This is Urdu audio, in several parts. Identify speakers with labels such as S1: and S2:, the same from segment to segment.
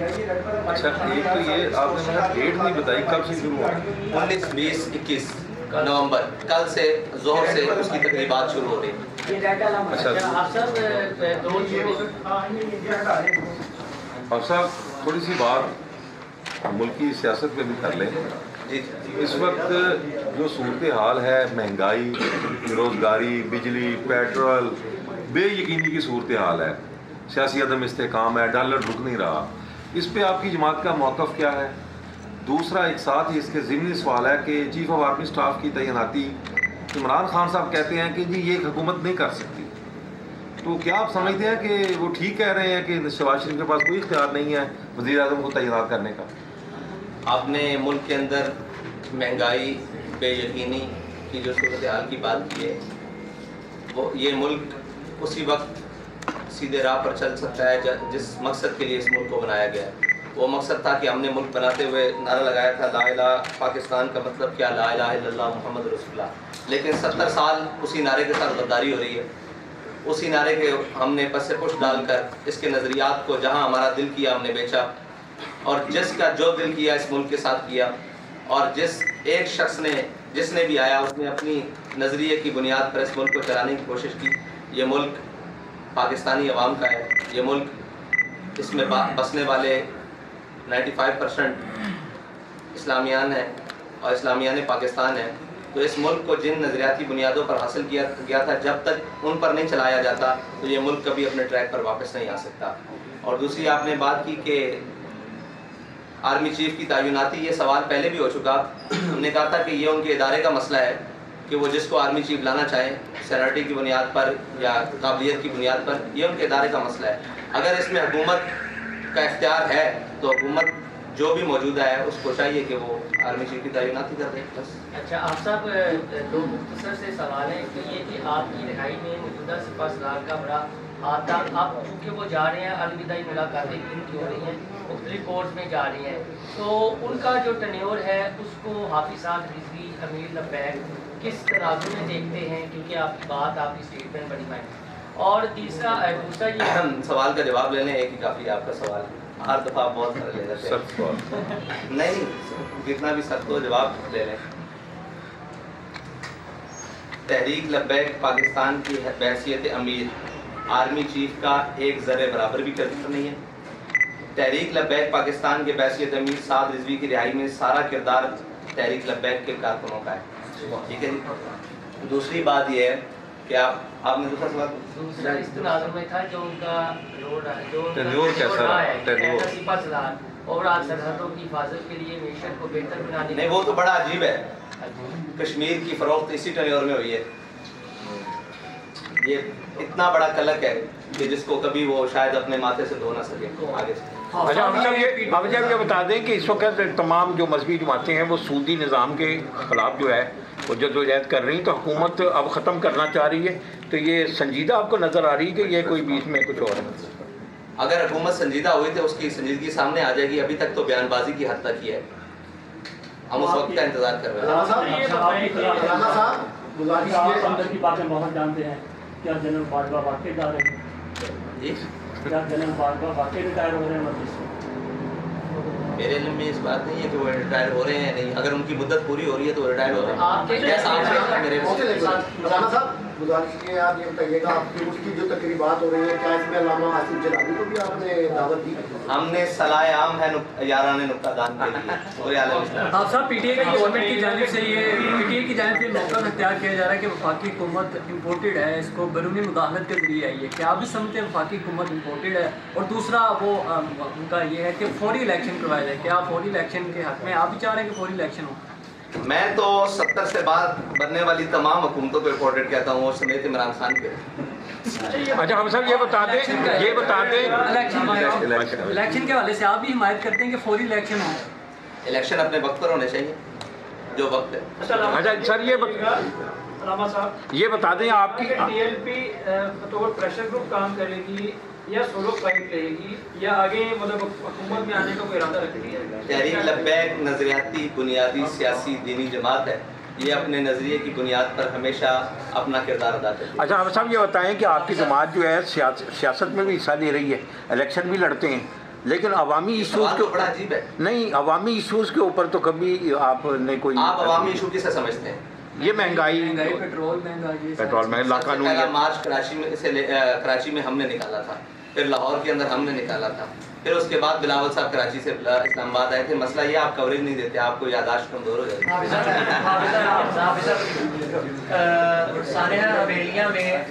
S1: اچھا ایک تو یہ آپ نے مجھے ڈیٹ نہیں بتائی کب سے شروع ہو؟
S2: 19 20 21 نومبر، کل سے ظہر سے اس کی تقریبات شروع ہو رہی ہیں۔
S1: اور صاحب تھوڑی سی بات ملکی سیاست پہ بھی کر لیں۔
S2: جی
S1: اس وقت جو صورتحال ہے، مہنگائی، بےروزگاری، بجلی، پیٹرول، بے یقینی کی صورتحال ہے، سیاسی عدم استحکام ہے، ڈالر رک نہیں رہا، اس پہ آپ کی جماعت کا موقف کیا ہے؟ دوسرا ایک ساتھ ہی اس کے ضمنی سوال ہے کہ چیف آف آرمی اسٹاف کی تعیناتی عمران خان صاحب کہتے ہیں کہ جی یہ ایک حکومت نہیں کر سکتی، تو کیا آپ سمجھتے ہیں کہ وہ ٹھیک کہہ رہے ہیں کہ شہباز شریف کے پاس کوئی اختیار نہیں ہے وزیر اعظم کو تعینات کرنے کا؟
S2: آپ نے ملک کے اندر مہنگائی، بے یقینی کی جو صورتحال کی بات کی ہے، وہ یہ ملک اسی وقت سیدھے راہ پر چل سکتا ہے جس مقصد کے لیے اس ملک کو بنایا گیا ہے۔ وہ مقصد تھا کہ ہم نے ملک بناتے ہوئے نعرہ لگایا تھا لا الہ پاکستان کا مطلب کیا، لا الہ الا اللہ محمد رسول اللہ، لیکن 70 سال اسی نعرے کے ساتھ غداری ہو رہی ہے۔ اسی نعرے کے ہم نے پس پش ڈال کر اس کے نظریات کو جہاں ہمارا دل کیا ہم نے بیچا، اور جس کا جو دل کیا اس ملک کے ساتھ کیا، اور جس ایک شخص نے جس نے بھی آیا اس نے اپنی نظریے کی بنیاد پر اس ملک کو چلانے کی کوشش کی۔ یہ ملک پاکستانی عوام کا ہے، یہ ملک اس میں بسنے والے 95% اسلامیان ہیں اور اسلامیان پاکستان ہیں، تو اس ملک کو جن نظریاتی بنیادوں پر حاصل کیا گیا تھا جب تک ان پر نہیں چلایا جاتا تو یہ ملک کبھی اپنے ٹریک پر واپس نہیں آ سکتا۔ اور دوسری آپ نے بات کی کہ آرمی چیف کی تعیناتی، یہ سوال پہلے بھی ہو چکا، ہم نے کہا تھا کہ یہ ان کے ادارے کا مسئلہ ہے کہ وہ جس کو آرمی چیف لانا چاہیں سینیرٹی کی بنیاد پر یا قابلیت کی بنیاد پر، یہ ان کے ادارے کا مسئلہ ہے۔ اگر اس میں حکومت کا اختیار ہے تو حکومت جو بھی موجودہ ہے اس کو چاہیے کہ وہ آرمی چیف کی تعیناتی کر دیں بس۔
S3: اچھا آپ صاحب، دو مختصر سے سوال ہیں کہ یہ کہ آپ کی رہائی میں موجودہ سپہ سالار کا بڑا ہاتھ تھا، اب چونکہ وہ جا رہے ہیں الوداعی ملاقاتیں ان کی ہو رہی ہیں، مختلف کورس میں جا رہی ہیں، تو ان کا جو ٹینیور ہے اس کو حافظ صاحب رضوی، امیر لبیک کس ترازو میں دیکھتے ہیں؟ کیونکہ آپ کی بات، آپ کی اسٹیٹمنٹ بڑی معنی۔ اور دوسرا یہ
S2: سوال کا جواب لینے ایک ہی کافی ہے آپ کا سوال، ہر دفعہ آپ بہت سارے لے لیتے ہیں۔ نہیں، جتنا بھی سخت ہو جواب لے لیں۔ تحریک لبیک پاکستان کی بحیثیت امیر آرمی چیف کا ایک ذرے برابر بھی کردار نہیں ہے۔ تحریک لبیک پاکستان کے بحیثیت امیر سعد رضوی کی رہائی میں سارا کردار تحریک لبیک کے کارکنوں کا ہے، ٹھیک ہے جی۔ دوسری بات یہ ہے کہ آپ نے دوسرا سوال،
S3: دوسرا اس تناظر میں تھا جو ان کا
S1: ٹینیور کیسا ہے، ٹینیور
S3: سپہ سالار اور آج سرحدوں کی حفاظت کے لیے معیشت کو بہتر بنانے،
S2: نہیں وہ تو بڑا عجیب ہے، کشمیر کی فروخت اسی ٹینیور میں ہوئی ہے، یہ اتنا بڑا کلک ہے کہ جس کو کبھی وہ شاید اپنے ماتھے سے دھو نہ سکے آگے سے۔
S4: اچھا اب جب یہ بتا دیں کہ اس وقت تمام جو مذہبی جماعتیں ہیں وہ سودی نظام کے خلاف جو ہے وہ جدوجہد کر رہی ہیں، تو حکومت اب ختم کرنا چاہ رہی ہے، تو یہ سنجیدہ آپ کو نظر آ رہی ہے کہ یہ کوئی بیچ میں کچھ اور ہے؟
S2: اگر حکومت سنجیدہ ہوئی تو اس کی سنجیدگی سامنے آ جائے گی، ابھی تک تو بیان بازی کی حد تک ہی ہے، ہم اس وقت کا انتظار کر رہے ہیں۔
S5: اندر کی باتیں بہت جانتے ہیں، کیا جنرل باجوہ واقعی جا رہے ہیں؟ کیا جنرل باجوہ واقعی ریٹائر ہو رہے ہیں مجلس سے؟
S2: میرے علم میں اس بات نہیں ہے کہ وہ ریٹائر ہو رہے ہیں، نہیں، اگر ان کی مدت پوری ہو رہی ہے تو وہ ریٹائر ہو رہے ہیں۔
S6: مولانا صاحب گزارش یہ آپ یہ بتائیے گا، آپ کی اس کی جو تقریبات ہو رہی ہیں کیا اس میں علامہ آصف جلالی کو بھی آپ نے دعوت دی؟
S2: ہم نے صلاح عام ہے یاران نکتہ دان کے لیے پورے عالم اسلام۔
S5: آپ صاحب پی ٹی آئی کی گورنمنٹ کی جانب سے یہ پی ٹی آئی کی جانب سے موقع اختیار کیا جا رہا ہے کہ وفاقی حکومت امپورٹڈ ہے، اس کو بیرونی مداخلت کے ذریعے آئی ہے، کیا آپ بھی سمجھتے ہیں وفاقی حکومت امپورٹڈ ہے؟ اور دوسرا وہ ان کا یہ ہے کہ فوری الیکشن کروایا جائے، کیا آپ فوری الیکشن کے حق میں آپ بھی چاہ رہے ہیں کہ فوری الیکشن ہو؟
S2: میں تو 70 سے بعد بننے والی تمام حکومتوں کو امپورٹنٹ کہتا ہوں، اور سمیت عمران خان کے۔
S4: اچھا ہم سب یہ بتا دیں
S5: الیکشن کے حوالے سے آپ بھی حمایت کرتے ہیں کہ فوری الیکشن ہو؟
S2: الیکشن اپنے وقت پر ہونے چاہیے، جو وقت ہے۔
S4: اچھا سر
S7: علامہ صاحب
S4: یہ بتا دیں آپ کی
S7: ٹی ایل پی بطور پریشر گروپ کام کرے گی یا سولو فائٹ لے گی یا آگے مطلب حکومت میں آنے کا کوئی ارادہ رکھتی ہے؟
S2: تحریک لبیک نظریاتی بنیادی سیاسی دینی جماعت ہے، یہ اپنے نظریے کی بنیاد پر ہمیشہ اپنا کردار ادا کرتی ہے۔
S4: اچھا ہم صاحب یہ بتائیں کہ آپ کی جماعت جو ہے سیاست میں بھی حصہ لے رہی ہے، الیکشن بھی لڑتے ہیں، لیکن عوامی ایشوز
S2: سوال تو بڑا عجیب ہے.
S4: نہیں، عوامی ایشوز کے اوپر تو کبھی آپ نے کوئی،
S2: آپ عوامی ایشو کسے سمجھتے ہیں؟
S4: یہ مہنگائی،
S5: پیٹرول مہنگا،
S4: پیٹرول میں
S2: سب سے پہلا
S4: لاقانونیت،
S2: مارچ کراچی میں ہم نے نکالا تھا، پھر لاہور کے اندر ہم نے نکالا تھا، پھر اس کے بعد بلاول صاحب کراچی سے اسلام آباد آئے تھے. مسئلہ یہ آپ کوریج نہیں دیتے، آپ کو یادداشت کمزور ہو جاتی ہے.
S8: سانحہ حویلیاں میں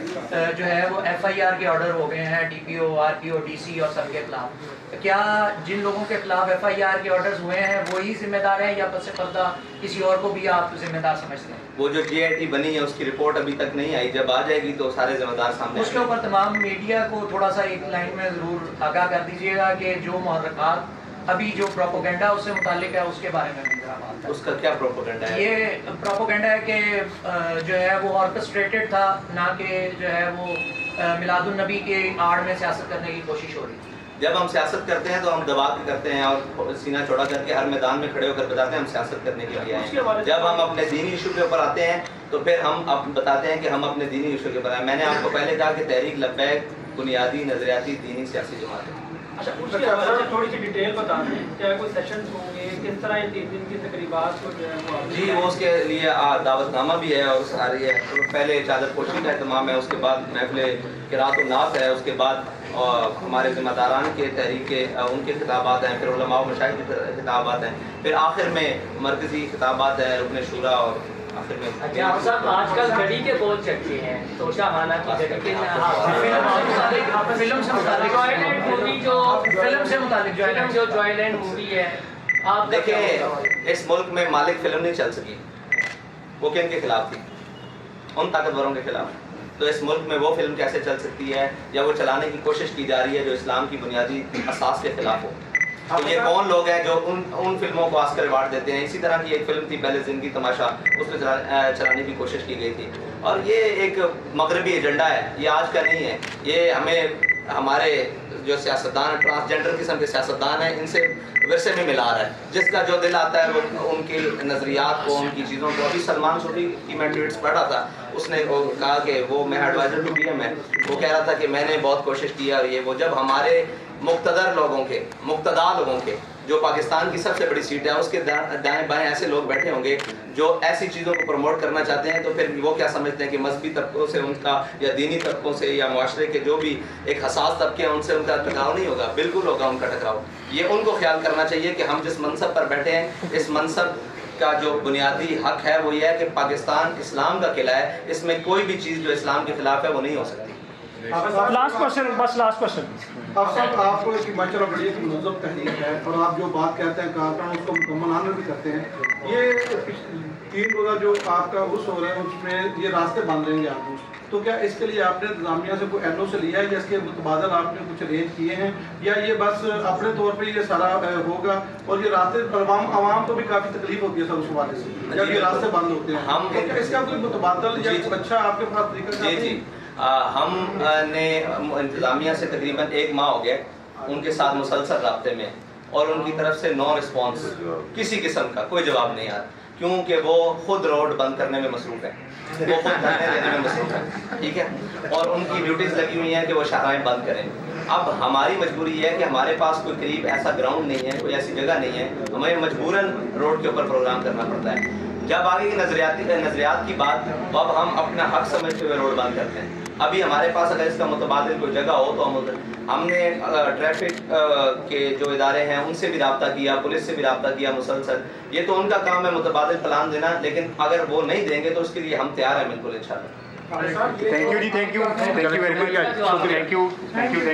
S8: جو ہے وہ FIR کے آرڈر ہو گئے ہیں DPO RPO DC اور سب کے خلاف. کیا جن لوگوں کے خلاف FIR کے آرڈرز ہوئے ہیں وہی ذمہ دار ہیں یا پس پردہ کسی اور کو بھی آپ ذمہ دار سمجھتے ہیں؟
S2: وہ جو GIT بنی ہے اس کی رپورٹ ابھی تک نہیں آئی، جب آ جائے گی تو سارے ذمہ دار سامنے
S8: اس کے اوپر تمام میڈیا کو تھوڑا سا ایک لائن میں ضرور آگاہ کر دیجیے گا کہ جو محرکات ابھی جو پروپیگنڈا اس سے متعلق ہے اس کے بارے میں ذرا بات کریں.
S2: اس کا کیا پروپیگنڈا ہے؟
S8: یہ پروپیگنڈا ہے کہ جو ہے وہ آرکسٹریٹڈ تھا، نہ کہ جو ہے وہ میلاد النبی کے آڑ میں سیاست کرنے کی کوشش ہو رہی تھی.
S2: جب ہم سیاست کرتے ہیں تو ہم دبا کے کرتے ہیں اور سینہ چوڑا کر کے ہر میدان میں کھڑے ہو کر بتاتے ہیں ہم سیاست کرنے کے لیے آئے ہیں. جب ہم اپنے دینی ایشو کے اوپر آتے ہیں تو پھر ہم بتاتے ہیں کہ ہم اپنے دینی ایشو کے اوپر آئے. میں نے آپ کو پہلے کہا کہ تحریک لبیک بنیادی نظریاتی دینی سیاسی جماعت ہے.
S7: اچھا، اس کے حوالے سے تھوڑی سی ڈیٹیل بتا دیں، کیا کوئی سیشنز ہوں گے، کس طرح یہ 3 دن کی تقریبات کو جو ہے وہ
S2: جی وہ اس کے لیے دعوت نامہ بھی ہے اور ساری ہے. پہلے چادر پوشی کا اہتمام ہے، اس کے بعد محفل قرات الناس ہے، اس کے بعد ہمارے ذمہ داران کے تحریک کے ان کے خطابات ہیں، پھر علماء و مشائخ کے خطابات ہیں، پھر آخر میں مرکزی خطابات ہیں رکن شورا اور آخر میں.
S3: اچھا صاحب، آج کل گھڑی کے بہت چرچے ہیں، توشہ خانہ کی گھڑی کے
S8: فلم سے متعلق
S3: جو جوائلینڈ مووی ہے، آپ
S2: دیکھیں اس ملک میں مالک فلم نہیں چل سکی. وہ کن کے خلاف تھی؟ ان طاقتوروں کے خلاف. تو اس ملک میں وہ فلم کیسے چل سکتی ہے یا وہ چلانے کی کوشش کی جا رہی ہے جو اسلام کی بنیادی اساس کے خلاف ہو؟ تو یہ کون لوگ ہیں جو ان فلموں کو آسکر ایوارڈ دیتے ہیں؟ اسی طرح کی ایک فلم تھی پہلے زندگی تماشا، اس میں چلانے کی کوشش کی گئی تھی. اور یہ ایک مغربی ایجنڈا ہے، یہ آج کا نہیں ہے. یہ ہمیں ہمارے جو سیاستدان ٹرانسجنڈر قسم کے سیاستدان ہیں ان سے ورثے میں ملا رہا ہے. جس کا جو دل آتا ہے وہ ان کی نظریات کو، ان کی چیزوں کو. ابھی سلمان صوفی کی میں ٹویٹس پڑھ رہا تھا، اس نے کہا کہ وہ میں ایڈوائزر ٹو PM ہے، وہ کہہ رہا تھا کہ میں نے بہت کوشش کی اور یہ وہ جب ہمارے مقتدر لوگوں کے، مقتدا لوگوں کے، جو پاکستان کی سب سے بڑی سیٹ ہے اس کے دائیں بائیں ایسے لوگ بیٹھے ہوں گے جو ایسی چیزوں کو پروموٹ کرنا چاہتے ہیں، تو پھر وہ کیا سمجھتے ہیں کہ مذہبی طبقوں سے ان کا یا دینی طبقوں سے یا معاشرے کے جو بھی ایک حساس طبقے ہیں ان سے ان کا ٹکراؤ نہیں ہوگا؟ بالکل ہوگا ان کا ٹکراؤ. یہ ان کو خیال کرنا چاہیے کہ ہم جس منصب پر بیٹھے ہیں اس منصب کا جو بنیادی حق ہے وہ یہ ہے کہ پاکستان اسلام کا قلعہ ہے، اس میں کوئی بھی چیز جو اسلام کے خلاف ہے وہ نہیں ہو سکتی.
S7: لاسٹ کوشچن، بس لاسٹ کوشچن.
S9: آپ کو ایک ماشاء اللہ بڑی ایک منظم تحریک ہے اور آپ جو بات کہتے ہیں کہا اس کو مکمل عمل بھی کرتے ہیں. یہ 3 روزہ جو آپ کا عرس ہو رہا ہے اس میں یہ راستے بند رہیں گے آپ کو، تو کیا اس کے لیے آپ نے انتظامیہ سے کوئی NO لیا ہے یا اس کے متبادل آپ نے کچھ ارینج کیے ہیں یا یہ بس اپنے طور پہ یہ سارا ہوگا؟ اور یہ راستے عوام کو بھی کافی تکلیف ہوتی ہے سر اس حوالے سے جب یہ راستے بند ہوتے ہیں، ہم اس کا کوئی متبادل یا کچھ اچھا آپ کے پاس طریقہ؟
S2: جی ہم نے انتظامیہ سے تقریباً 1 ماہ ہو گیا ان کے ساتھ مسلسل رابطے میں، اور ان کی طرف سے نو رسپانس، کسی قسم کا کوئی جواب نہیں آ رہا، کیونکہ وہ خود روڈ بند کرنے میں مصروف ہیں، وہ خود دھرنے دینے میں مصروف ہیں، ٹھیک ہے، اور ان کی ڈیوٹیز لگی ہوئی ہیں کہ وہ شاہراہیں بند کریں. اب ہماری مجبوری یہ ہے کہ ہمارے پاس کوئی قریب ایسا گراؤنڈ نہیں ہے، کوئی ایسی جگہ نہیں ہے، ہمیں مجبوراً روڈ کے اوپر پروگرام کرنا پڑتا ہے. جب آگے کی نظریات کی بات، اب ہم اپنا حق سمجھتے ہوئے روڈ بند کرتے ہیں. ابھی ہمارے پاس اگر اس کا متبادل کوئی جگہ ہو تو ہم نے ٹریفک کے جو ادارے ہیں ان سے بھی رابطہ کیا، پولیس سے بھی رابطہ کیا مسلسل. یہ تو ان کا کام ہے متبادل پلان دینا، لیکن اگر وہ نہیں دیں گے تو اس کے لیے ہم تیار ہیں بالکل انشاءاللہ.
S9: تھینک یو جی، تھینک یو ویری مچ.